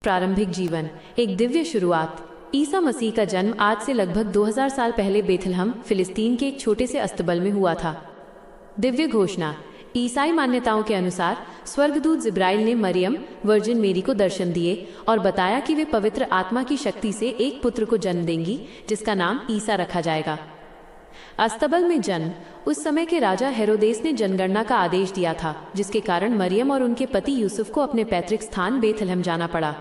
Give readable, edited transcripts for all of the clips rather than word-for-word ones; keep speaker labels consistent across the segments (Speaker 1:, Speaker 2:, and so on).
Speaker 1: प्रारंभिक जीवन, एक दिव्य शुरुआत। ईसा मसीह का जन्म आज से लगभग 2000 साल पहले बेथलहम, फिलिस्तीन के एक छोटे से अस्तबल में हुआ था। दिव्य घोषणा। ईसाई मान्यताओं के अनुसार स्वर्गदूत जिब्राइल ने मरियम, वर्जिन मेरी को दर्शन दिए और बताया कि वे पवित्र आत्मा की शक्ति से एक पुत्र को जन्म देंगी जिसका नाम ईसा रखा जाएगा। अस्तबल में जन्म। उस समय के राजा हेरोदेस ने जनगणना का आदेश दिया था, जिसके कारण मरियम और उनके पति यूसुफ को अपने पैतृक स्थान बेथलहम जाना पड़ा।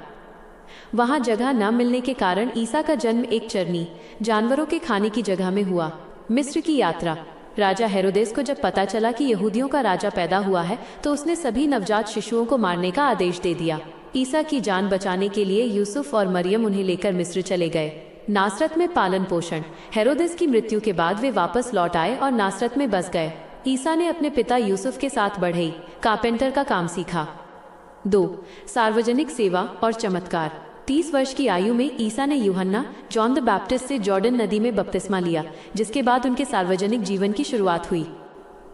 Speaker 1: वहां जगह न मिलने के कारण ईसा का जन्म एक चरनी, जानवरों के खाने की जगह में हुआ। मिस्र की यात्रा। राजा हेरोदेस को जब पता चला कि यहूदियों का राजा पैदा हुआ है तो उसने सभी नवजात शिशुओं को मारने का आदेश दे दिया। ईसा की जान बचाने के लिए यूसुफ और मरियम उन्हें लेकर मिस्र चले गए। नासरत में पालन पोषण। हेरोदेस की मृत्यु के बाद वे वापस लौट आए और नासरत में बस गए। ईसा ने अपने पिता यूसुफ के साथ बढ़ई कारपेंटर का काम सीखा। 2. सार्वजनिक सेवा और चमत्कार। 30 वर्ष की आयु में ईसा ने यूहन्ना, जॉन द बैप्टिस्ट से जॉर्डन नदी में बपतिस्मा लिया, जिसके बाद उनके सार्वजनिक जीवन की शुरुआत हुई।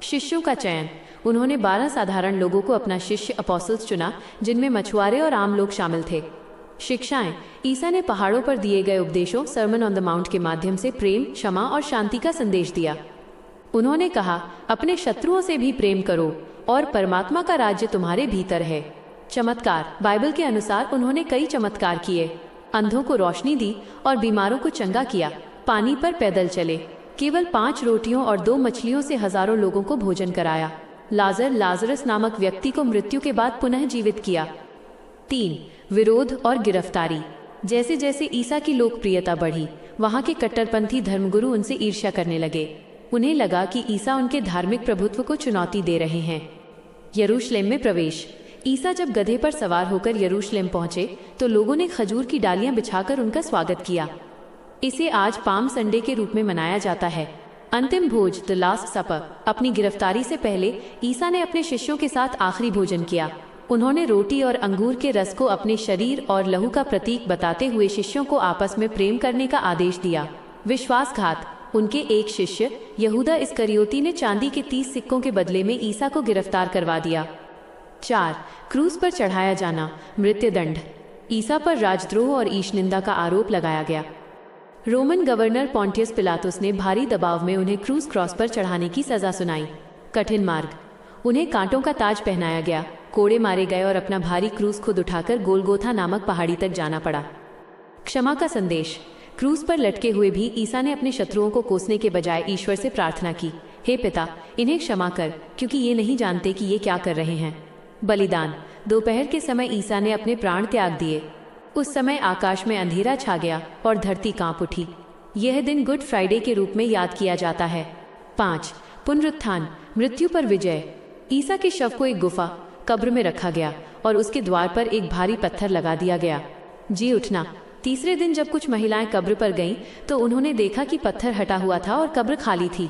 Speaker 1: शिष्यों का चयन। उन्होंने 12 साधारण लोगों को अपना शिष्य अपोस्टल्स चुना, जिनमें मछुआरे और आम लोग शामिल थे। शिक्षाएं। ईसा ने पहाड़ों पर दिए गए उपदेशों, सर्मन ऑन द माउंट के माध्यम से प्रेम, क्षमा और शांति का संदेश दिया। उन्होंने कहा, अपने शत्रुओं से भी प्रेम करो और परमात्मा का राज्य तुम्हारे भीतर है। चमत्कार। बाइबल के अनुसार उन्होंने कई चमत्कार किए। अंधों को रोशनी दी और बीमारों को चंगा किया। पानी पर पैदल चले। केवल 5 रोटियों और 2 मछलियों से हजारों लोगों को भोजन कराया। लाजरस नामक व्यक्ति को मृत्यु के बाद पुनः जीवित किया। 3. विरोध और गिरफ्तारी। जैसे जैसे ईसा की लोकप्रियता बढ़ी, वहां के कट्टरपंथी धर्मगुरु उनसे ईर्ष्या करने लगे। उन्हें लगा कि ईसा उनके धार्मिक प्रभुत्व को चुनौती दे रहे हैं। यरूशलेम में प्रवेश। ईसा जब गधे पर सवार होकर यरूशलेम पहुंचे तो लोगों ने खजूर की डालियां बिछाकर उनका स्वागत किया। इसे आज पाम संडे के रूप में मनाया जाता है। अंतिम भोज, द लास्ट सपर। अपनी गिरफ्तारी से पहले ईसा ने अपने शिष्यों के साथ आखिरी भोजन किया। उन्होंने रोटी और अंगूर के रस को अपने शरीर और लहू का प्रतीक बताते हुए शिष्यों को आपस में प्रेम करने का आदेश दिया। विश्वासघात। उनके एक शिष्य यहूदा इस्करियोती ने चांदी के 30 सिक्कों के बदले में ईसा को गिरफ्तार करवा दिया। 4. क्रूस पर चढ़ाया जाना, मृत्युदंड। ईसा पर राजद्रोह और ईशनिंदा का आरोप लगाया गया। रोमन गवर्नर पोंटियस पिलातुस ने भारी दबाव में उन्हें क्रूस क्रॉस पर चढ़ाने की सजा सुनाई। कठिन मार्ग। उन्हें कांटों का ताज पहनाया गया, कोड़े मारे गए और अपना भारी क्रूस खुद उठाकर गोलगोथा नामक पहाड़ी तक जाना पड़ा। क्षमा का संदेश। क्रूस पर लटके हुए भी ईसा ने अपने शत्रुओं को कोसने के बजाय ईश्वर से प्रार्थना की, हे पिता, इन्हें क्षमा कर, क्योंकि ये नहीं जानते कि ये क्या कर रहे हैं। बलिदान। दोपहर के समय ईसा ने अपने प्राण त्याग दिए। उस समय आकाश में अंधेरा छा गया और धरती कांप उठी। यह दिन गुड फ्राइडे के रूप में याद किया जाता है। 5. पुनरुत्थान, मृत्यु पर विजय। ईसा के शव को एक गुफा, कब्र में रखा गया और उसके द्वार पर एक भारी पत्थर लगा दिया गया। जी उठना। तीसरे दिन जब कुछ महिलाएं कब्र पर गईं, तो उन्होंने देखा कि पत्थर हटा हुआ था और कब्र खाली थी।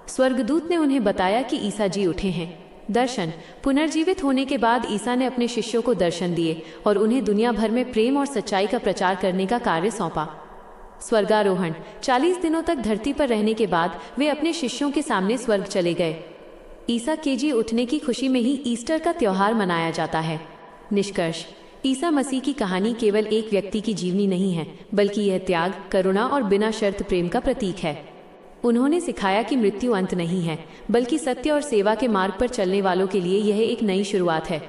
Speaker 1: स्वर्गदूत ने उन्हें बताया कि ईसा जी उठे हैं। दर्शन। पुनर्जीवित होने के बाद ईसा ने अपने शिष्यों को दर्शन दिए और उन्हें दुनिया भर में प्रेम और सच्चाई का प्रचार करने का कार्य सौंपा। स्वर्गारोहण। 40 दिनों तक धरती पर रहने के बाद वे अपने शिष्यों के सामने स्वर्ग चले गए। ईसा के जी उठने की खुशी में ही ईस्टर का त्योहार मनाया जाता है। निष्कर्ष। ईसा मसीह की कहानी केवल एक व्यक्ति की जीवनी नहीं है, बल्कि यह त्याग, करुणा और बिना शर्त प्रेम का प्रतीक है। उन्होंने सिखाया कि मृत्यु अंत नहीं है, बल्कि सत्य और सेवा के मार्ग पर चलने वालों के लिए यह एक नई शुरुआत है।